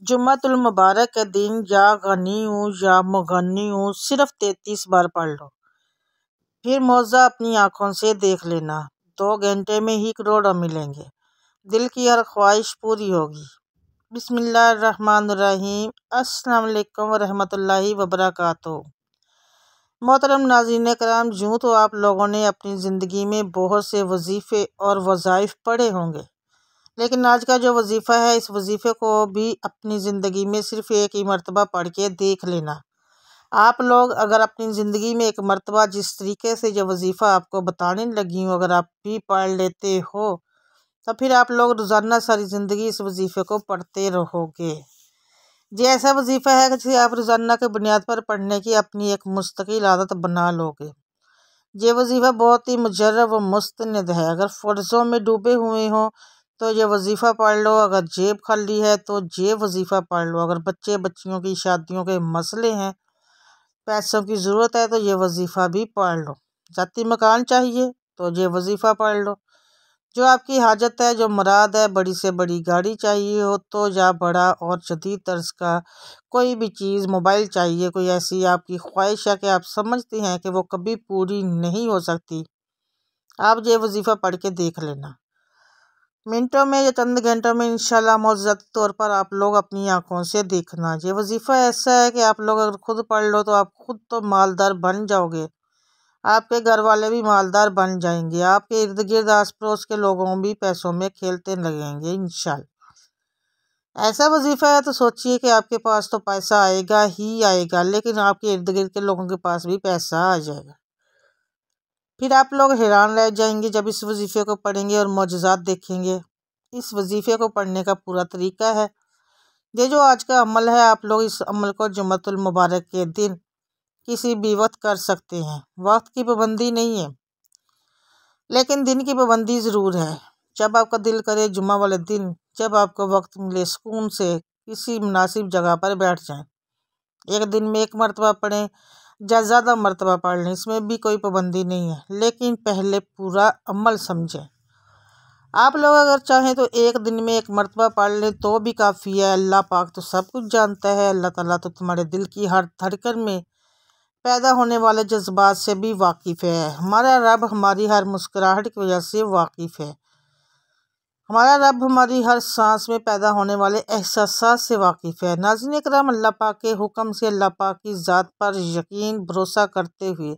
जुम्मतुल मुबारक के दिन या गनी हूँ या मुगन्नी हूँ सिर्फ 33 बार पढ़ लो, फिर मौजा अपनी आँखों से देख लेना। 2 घंटे में ही करोड़ों मिलेंगे, दिल की हर ख्वाहिश पूरी होगी। बिस्मिल्लाहिर्रहमानिर्रहीम। अस्सलाम वालेकुम रहमतुल्लाहि वबरकातुहू। मोहतरम नाज़रीन कराम, यूँ तो आप लोगों ने अपनी ज़िंदगी में बहुत से वजीफ़े और वज़ाइफ पढ़े होंगे, लेकिन आज का जो वजीफ़ा है, इस वजीफ़े को भी अपनी ज़िंदगी में सिर्फ़ एक ही मरतबा पढ़ के देख लेना। आप लोग अगर अपनी ज़िंदगी में एक मरतबा जिस तरीके से जो वजीफ़ा आपको बताने लगी हूँ अगर आप भी पढ़ लेते हो, तो फिर आप लोग रोज़ाना सारी ज़िंदगी इस वजीफ़े को पढ़ते रहोगे। ये ऐसा वजीफ़ा है कि जिसे आप रोज़ाना के बुनियाद पर पढ़ने की अपनी एक मुस्तकिल आदत बना लोगे। ये वजीफ़ा बहुत ही मुजर्रब व मुस्तनद है। अगर फ़र्ज़ों में डूबे हुए हों तो ये वजीफ़ा पढ़ लो, अगर जेब खाली है तो ये वजीफ़ा पढ़ लो, अगर बच्चे बच्चियों की शादियों के मसले हैं, पैसों की ज़रूरत है तो ये वजीफ़ा भी पढ़ लो, जाती मकान चाहिए तो ये वजीफ़ा पढ़ लो, जो आपकी हाजत है, जो मुराद है, बड़ी से बड़ी गाड़ी चाहिए हो तो, या बड़ा और जदीद तर्ज का कोई भी चीज़, मोबाइल चाहिए, कोई ऐसी आपकी ख्वाहिश है कि आप समझते हैं कि वो कभी पूरी नहीं हो सकती, आप ये वजीफ़ा पढ़ के देख लेना। मिनटों में या चंद घंटों में इंशाल्लाह मौजूद तौर पर आप लोग अपनी आंखों से देखना। ये वजीफ़ा ऐसा है कि आप लोग अगर खुद पढ़ लो तो आप खुद तो मालदार बन जाओगे, आपके घर वाले भी मालदार बन जाएंगे, आपके इर्द गिर्द आस पड़ोस के लोगों भी पैसों में खेलते लगेंगे इंशाल्लाह। ऐसा वजीफ़ा है तो सोचिए कि आपके पास तो पैसा आएगा ही आएगा, लेकिन आपके इर्द गिर्द के लोगों के पास भी पैसा आ जाएगा। फिर आप लोग हैरान रह जाएंगे जब इस वजीफ़े को पढ़ेंगे और मौजज़ात देखेंगे। इस वजीफ़े को पढ़ने का पूरा तरीका है, ये जो आज का अमल है, आप लोग इस अमल को जुम्मतुल मुबारक के दिन किसी भी वक्त कर सकते हैं। वक्त की पाबंदी नहीं है, लेकिन दिन की पाबंदी ज़रूर है। जब आपका दिल करे जुम्मा वाले दिन, जब आपको वक्त मिले, सुकून से किसी मुनासिब जगह पर बैठ जाएं। एक दिन में एक मरतबा पढ़ें या ज़्यादा मरतबा पढ़ लें, इसमें भी कोई पाबंदी नहीं है, लेकिन पहले पूरा अमल समझें। आप लोग अगर चाहें तो एक दिन में एक मरतबा पढ़ लें तो भी काफ़ी है। अल्लाह पाक तो सब कुछ जानता है, अल्लाह ताला तो तुम्हारे दिल की हर धड़कन में पैदा होने वाले जज्बात से भी वाकिफ़ है। हमारा रब हमारी हर मुस्कुराहट की वजह से वाकिफ़ है। हमारा रब हमारी हर सांस में पैदा होने वाले एहसासात से वाकिफ़ है। नाज़रीन इकराम, अल्लाह पाक के हुक्म से अल्लाह पाक की ज़ात पर यकीन भरोसा करते हुए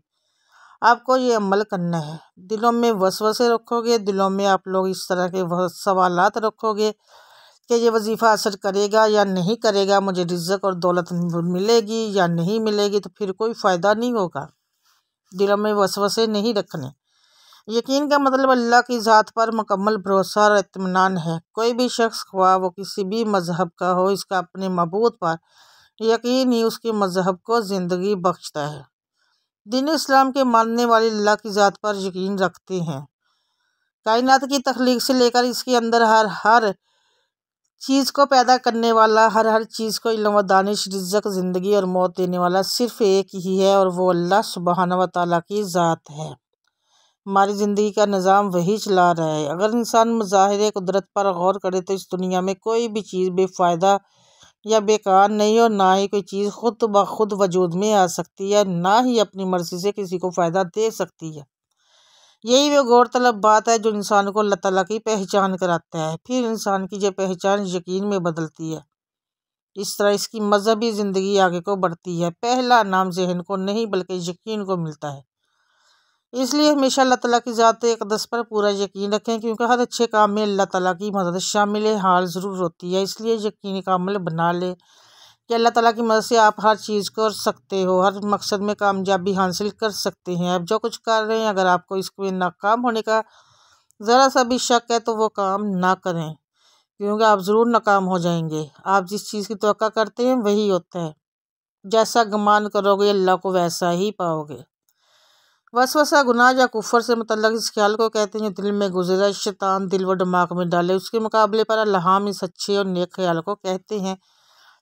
आपको ये अमल करना है। दिलों में वसवसे रखोगे, दिलों में आप लोग इस तरह के सवालात रखोगे कि ये वजीफ़ा असर करेगा या नहीं करेगा, मुझे रिज़्क़ और दौलत मिलेगी या नहीं मिलेगी, तो फिर कोई फ़ायदा नहीं होगा। दिलों में वसवसे नहीं रखने। यकीन का मतलब अल्लाह की ज़ात पर मुकम्मल भरोसा और इत्मीनान है। कोई भी शख्स, ख्वाह वो किसी भी मज़हब का हो, इसका अपने मबूद पर यकीन ही उसके मज़हब को ज़िंदगी बख्शता है। दीन इस्लाम के मानने वाले अल्लाह की ज़ात पर यकीन रखते हैं। कायनात की तख्लीक से लेकर इसके अंदर हर चीज़ को पैदा करने वाला, हर चीज़ को इल्म व दानिश, रिज़्क़, ज़िंदगी और मौत देने वाला सिर्फ़ एक ही है, और वो अल्लाह सुब्हानहू व तआला की ज़ात है। हमारी ज़िंदगी का निज़ाम वही चला रहा है। अगर इंसान मज़ाहिर कुदरत पर गौर करे तो इस दुनिया में कोई भी चीज़ बेफ़ायदा या बेकार नहीं, और ना ही कोई चीज़ खुद ब खुद वजूद में आ सकती है, ना ही अपनी मर्ज़ी से किसी को फ़ायदा दे सकती है। यही वो गौरतलब बात है जो इंसान को अल्लाह ताला की पहचान कराता है। फिर इंसान की ये पहचान यकीन में बदलती है। इस तरह इसकी मजहबी ज़िंदगी आगे को बढ़ती है। पहला नाम ज़हन को नहीं बल्कि यकीन को मिलता है। इसलिए हमेशा अल्लाह ताला की ज़ात अक़दस पर पूरा यकीन रखें, क्योंकि हर अच्छे काम में अल्लाह ताला की मदद शामिल हाल ज़रूर होती है। इसलिए यकीन का अमल बना ले कि अल्लाह ताला की मदद से आप हर चीज़ कर सकते हो, हर मकसद में कामयाबी हासिल कर सकते हैं। अब जो कुछ कर रहे हैं, अगर आपको इसमें नाकाम होने का ज़रा सा भी शक है तो वो काम ना करें, क्योंकि आप ज़रूर नाकाम हो जाएंगे। आप जिस चीज़ की तवक्का करते हैं वही होता है। जैसा गुमान करोगे अल्लाह को वैसा ही पाओगे। वसवसा गुनाह या कुफर से मुतल्लक़ इस ख्याल को कहते हैं दिल में गुज़रा, शैतान दिल व दिमाग में डाले। उसके मुकाबले पर अल्हाम इस अच्छे और नेक ख्याल को कहते हैं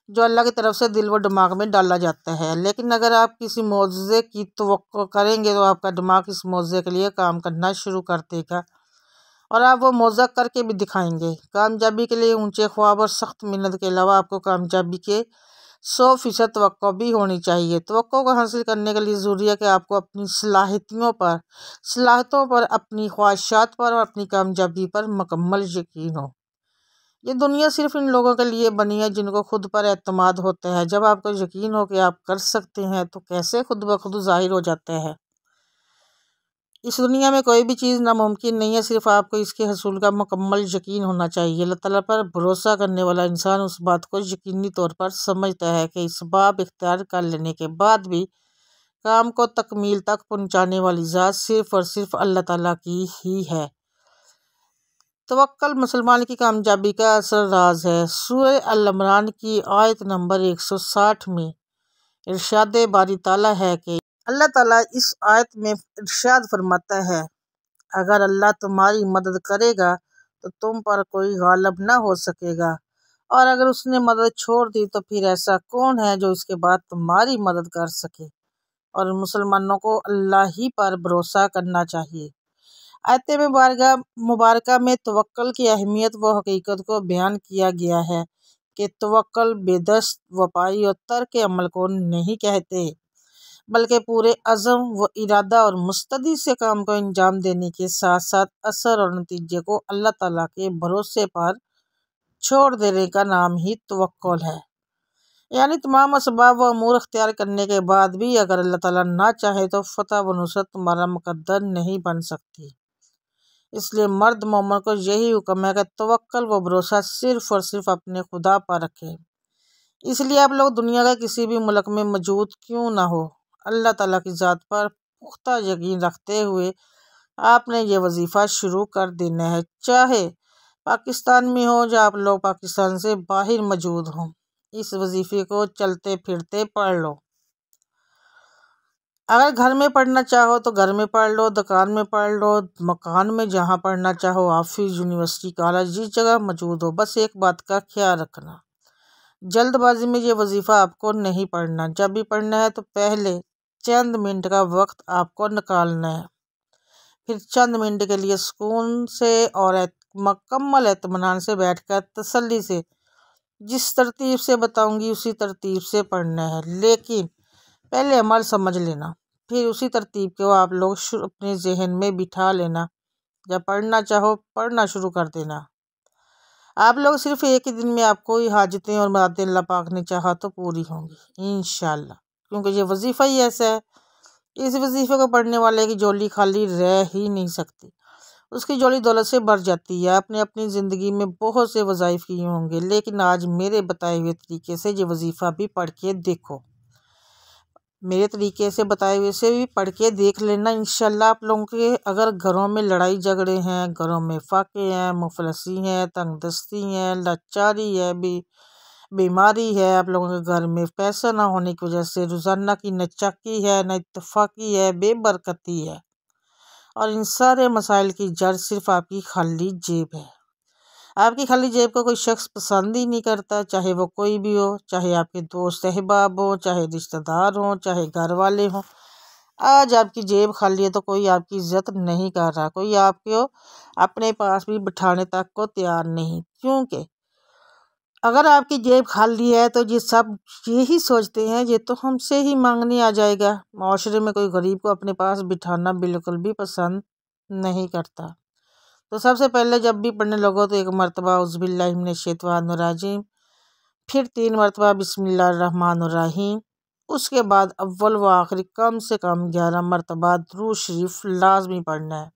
जो अल्लाह की तरफ से दिल व दिमाग में डाला जाता है। लेकिन अगर आप किसी मौज़े की तवक्को करेंगे तो आपका दिमाग इस मौज़े के लिए काम करना शुरू कर देगा। और आप वो मौज़ा करके भी दिखाएंगे। कामयाबी के लिए ऊंचे ख्वाब और सख्त मेहनत के अलावा आपको कामयाबी के 100% तवक्को भी होनी चाहिए। तवक्को को हासिल करने के लिए ज़रूरी है कि आपको अपनी सलाहियतों पर, अपनी ख्वाहिशात पर और अपनी कामयाबी पर मुकम्मल यकीन हो। ये दुनिया सिर्फ इन लोगों के लिए बनी है जिनको खुद पर एतमाद होता है। जब आपको यकीन हो कि आप कर सकते हैं तो कैसे खुद ब खुद ज़ाहिर हो जाता है। इस दुनिया में कोई भी चीज़ नामुमकिन नहीं है, सिर्फ आपको इसके हसूल का मुकम्मल यकीन होना चाहिए। अल्लाह ताला पर भरोसा करने वाला इंसान उस बात को यकीनी तौर पर समझता है कि इसबाब इख्तियार कर लेने के बाद भी काम को तकमील तक पहुंचाने वाली ज़ात सिर्फ और सिर्फ अल्लाह ताला की ही है। तवक्कल मुसलमान की कामयाबी का असल राज है। सूरह अल इमरान की आयत नंबर 160 में इरशाद बारी ताला है कि अल्लाह ताला इस आयत में इरशाद फरमाता है, अगर अल्लाह तुम्हारी मदद करेगा तो तुम पर कोई गालिब ना हो सकेगा, और अगर उसने मदद छोड़ दी तो फिर ऐसा कौन है जो इसके बाद तुम्हारी मदद कर सके। और मुसलमानों को अल्लाह ही पर भरोसा करना चाहिए। आयत मुबारका में तवक्कल की अहमियत व हकीकत को बयान किया गया है कि तवक्कल बेदस्त, वफाई और तर्क अमल को नहीं कहते, बल्कि पूरे अज़म व इरादा और मुस्तदी से काम को अंजाम देने के साथ साथ असर और नतीजे को अल्लाह ताला के भरोसे पर छोड़ देने का नाम ही तवक्कुल है। यानी तमाम असबाब व अमूर अख्तियार करने के बाद भी अगर अल्लाह ताला ना चाहे तो फतह व नुसरत तुम्हारा मुकद्दर नहीं बन सकती। इसलिए मर्द मोमिन को यही हुक्म है कि तवक्कल व भरोसा सिर्फ और सिर्फ अपने खुदा पर रखें। इसलिए आप लोग दुनिया का किसी भी मुल्क में मौजूद क्यों ना हो, अल्लाह ताला की ज़ात पर पुख्ता यकीन रखते हुए आपने ये वजीफ़ा शुरू कर देना है, चाहे पाकिस्तान में हो या आप लोग पाकिस्तान से बाहर मौजूद हों। इस वजीफ़े को चलते फिरते पढ़ लो। अगर घर में पढ़ना चाहो तो घर में पढ़ लो, दुकान में पढ़ लो, मकान में जहाँ पढ़ना चाहो, ऑफिस, यूनिवर्सिटी, कॉलेज, जिस जगह मौजूद हो। बस एक बात का ख्याल रखना, जल्दबाजी में ये वजीफ़ा आपको नहीं पढ़ना। जब भी पढ़ना है तो पहले चंद मिनट का वक्त आपको निकालना है, फिर चंद मिनट के लिए सुकून से और मुकम्मल इत्मीनान से बैठकर तसल्ली से जिस तरतीब से बताऊंगी उसी तरतीब से पढ़ना है। लेकिन पहले अमल समझ लेना, फिर उसी तरतीब को आप लोग अपने जहन में बिठा लेना। जब पढ़ना चाहो पढ़ना शुरू कर देना। आप लोग सिर्फ एक ही दिन में आपको ही हाजतें और मुरादें अल्लाह पाक ने चाहा तो पूरी होंगी इंशाअल्लाह, क्योंकि ये वजीफ़ा ही ऐसा है। इस वजीफ़े को पढ़ने वाले की झोली खाली रह ही नहीं सकती, उसकी झोली दौलत से भर जाती है। आपने अपनी ज़िंदगी में बहुत से वज़ाइफ किए होंगे, लेकिन आज मेरे बताए हुए तरीके से ये वजीफ़ा भी पढ़ के देखो। मेरे तरीके से बताए हुए से भी पढ़ के देख लेना। इंशाल्लाह आप लोगों के अगर घरों में लड़ाई झगड़े हैं, घरों में फाके हैं, मुफलसी हैं, तंगदस्ती हैं, लाचारी है, बीमारी है, आप लोगों के घर में पैसा ना होने की वजह से रोज़ाना की न चाकी है, न इत्तफाकी है, बेबरकती है, और इन सारे मसाइल की जड़ सिर्फ आपकी खाली जेब है। आपकी खाली जेब को कोई शख्स पसंद ही नहीं करता, चाहे वो कोई भी हो, चाहे आपके दोस्त अहबाब हो, चाहे रिश्तेदार हो, चाहे घर वाले हों। आज आपकी जेब खाली है तो कोई आपकी इज्जत नहीं कर रहा, कोई आपको अपने पास भी बिठाने तक को तैयार नहीं। क्योंकि अगर आपकी जेब खाली है तो ये सब यही सोचते हैं ये तो हमसे ही मांगने आ जाएगा। माशरे में कोई गरीब को अपने पास बिठाना बिल्कुल भी पसंद नहीं करता। तो सबसे पहले जब भी पढ़ने लगो तो एक मरतबा उज़्बिल्लाहिमिनश्शैतानिर्रजीम, फिर 3 मरतबा बिस्मिल्लाहिर्रहमानिर्रहीम, उसके बाद अव्वल व आखिरी कम से कम 11 मरतबा दुरूद शरीफ लाजमी पढ़ना है।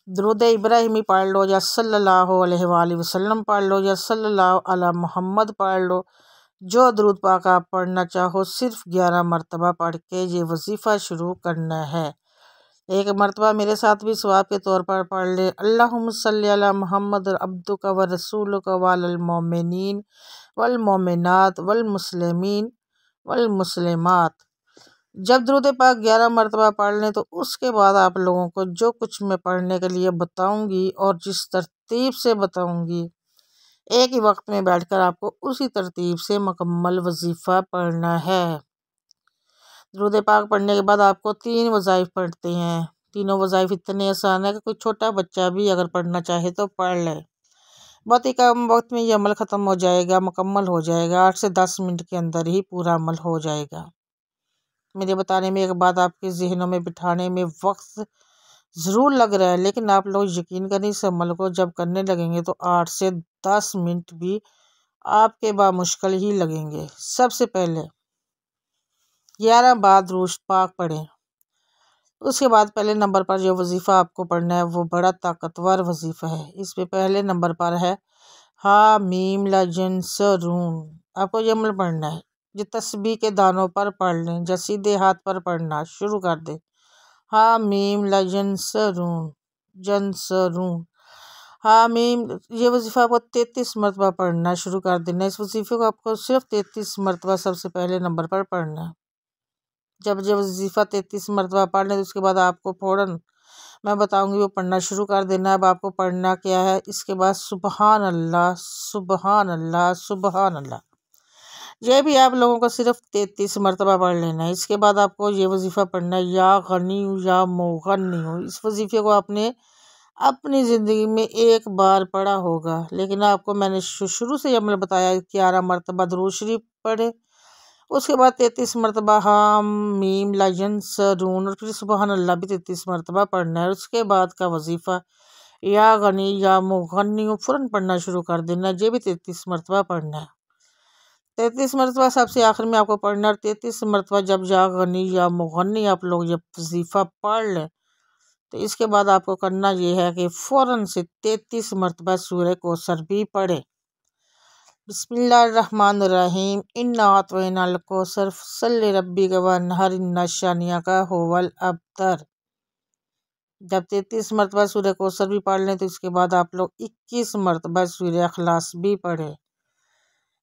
दुरूद इब्राहिमी पढ़ लो या सल्लल्लाहु अलैहि वसल्लम पढ़ लो या सल्लल्लाहु अला मोहम्मद पढ़ लो। जो दुरूद पाक आप पढ़ना चाहो सिर्फ 11 मरतबा पढ़ के ये वजीफ़ा शुरू करना है। एक मरतबा मेरे साथ भी सवाब के तौर पर पढ़ ले, अल्लाहुम्मा सल्ली अला मोहम्मद अब्दुका व रसूलुका वअलल मोमिनीन वल मोमिनात वल मुस्लिमीन वल मुस्लिमात। जब दुरूद पाक 11 मरतबा पढ़ लें तो उसके बाद आप लोगों को जो कुछ मैं पढ़ने के लिए बताऊंगी और जिस तरतीब से बताऊंगी, एक ही वक्त में बैठकर आपको उसी तरतीब से मुकम्मल वजीफ़ा पढ़ना है। दुरूद पाक पढ़ने के बाद आपको 3 वज़ाइफ पढ़ते हैं। तीनों वज़ाइफ इतने आसान है कि कोई छोटा बच्चा भी अगर पढ़ना चाहे तो पढ़ ले। बहुत ही कम वक्त में ये अमल ख़त्म हो जाएगा, मुकम्मल हो जाएगा। 8 से 10 मिनट के अंदर ही पूरा अमल हो जाएगा। मेरे बताने में एक बात आपके ज़हनों में बिठाने में वक्त ज़रूर लग रहा है, लेकिन आप लोग यकीन करें इस अमल को जब करने लगेंगे तो 8 से 10 मिनट भी आपके बामुश्किल ही लगेंगे। सबसे पहले 11 बार दुरूद पाक पढ़ें। उसके बाद पहले नंबर पर जो वजीफ़ा आपको पढ़ना है वो बड़ा ताकतवर वजीफ़ा है। इस पे पहले नंबर पर है हा मीम लजन सरून। आपको ये अमल पढ़ना है। जो तस्बीह के दानों पर पढ़ लें, जो सीधे हाथ पर पढ़ना शुरू कर दें। हा मीम लजन सरून जन सरून। हा मीम, ये वजीफ़ा आपको 33 मरतबा पढ़ना शुरू कर देना। इस वजीफ़े को आपको सिर्फ 33 मरतबा सबसे पहले नंबर पर पढ़ना है। जब ये वजीफ़ा 33 मरतबा पढ़ लें तो उसके बाद आपको फ़ौरन मैं बताऊंगी वो पढ़ना शुरू कर देना। अब आपको पढ़ना क्या है, इसके बाद सुबहान अल्लाह सुबहान अल्लाह सुबहान अल्लाह, ये भी आप लोगों को सिर्फ 33 मरतबा पढ़ लेना है। इसके बाद आपको ये वजीफ़ा पढ़ना है या गनी या मोगनी हो। इस वजीफ़े को आपने अपनी ज़िंदगी में एक बार पढ़ा होगा, लेकिन आपको मैंने शुरू से अमल बताया 11 मरतबा दुरूद शरीफ पढ़े, उसके बाद 33 मरतबा हाम मीम लाजन सरून और फिर सुबहान अल्लाह भी 33 मरतबा पढ़ना है। उसके बाद का वजीफ़ा या गनी या मुगन्नी फ़ौरन पढ़ना शुरू कर देना। ये भी 33 मरतबा पढ़ना है। 33 मरतबा सबसे आखिर में आपको पढ़ना। और 33 मरतबा जब या गनी या मुगन्नी आप लोग जब वजीफ़ा पढ़ लें तो इसके बाद आपको करना ये है कि फ़ौरन से 33 मरतबा सूरह कौसर भी पढ़े। बिस्मिल्लाहिर्रहमानिर्रहीम इन्ना अतवैनल कौसर फसल्लि रब्बिका वन्हर इन्ना शानिअका हुवल अब्तर। जब 33 मरतबा सूरह कौसर भी पढ़ लें तो इसके बाद आप लोग 21 मरतबा सूरह इखलास भी पढ़े।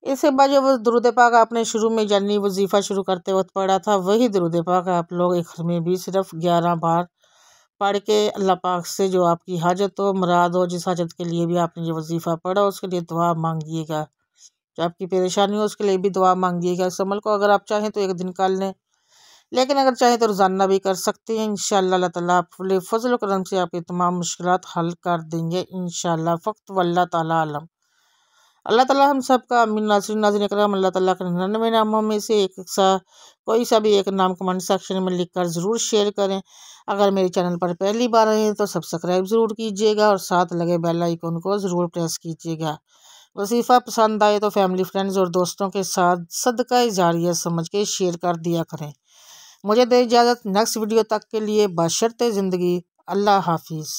इसके बाद जो वो दुरूद पाक आपने शुरू में यानी वजीफ़ा शुरू करते वक्त पढ़ा था, वही दुरूद पाक आप लोग आखिर में भी सिर्फ 11 बार पढ़ के अल्लाह पाक से जो आपकी हाजत हो, मुराद हो, जिस हाजत के लिए भी आपने ये वजीफ़ा पढ़ा उसके लिए दुआ मांगिएगा। जो आपकी परेशानी हो उसके लिए भी दुआ मांगिएगा। इस अमल को अगर आप चाहें तो एक दिन कर लें, लेकिन अगर चाहें तो रोज़ाना भी कर सकते हैं। इंशाअल्लाह अल्लाह ताला अपने फजल करम से आपकी तमाम मुश्किलात हल कर देंगे इंशाअल्लाह। फ़क़्त वल्लाह ताला आलम। अल्लाह ताला हम सब का अमीन नाज़रीन नाज़रीन करम अल्लाह ताला के 99 नामों में से कोई सा भी एक नाम कमेंट सेक्शन में लिखकर ज़रूर शेयर करें। अगर मेरे चैनल पर पहली बार आए हैं तो सब्सक्राइब ज़रूर कीजिएगा और साथ लगे बेल आइकन को ज़रूर प्रेस कीजिएगा। वजीफ़ा पसंद आए तो फैमिली फ्रेंड्स और दोस्तों के साथ सदका जारिया समझ के शेयर कर दिया करें। मुझे दे इजाज़त। नेक्स्ट वीडियो तक के लिए बशर्ते ज़िंदगी। अल्लाह हाफिज़।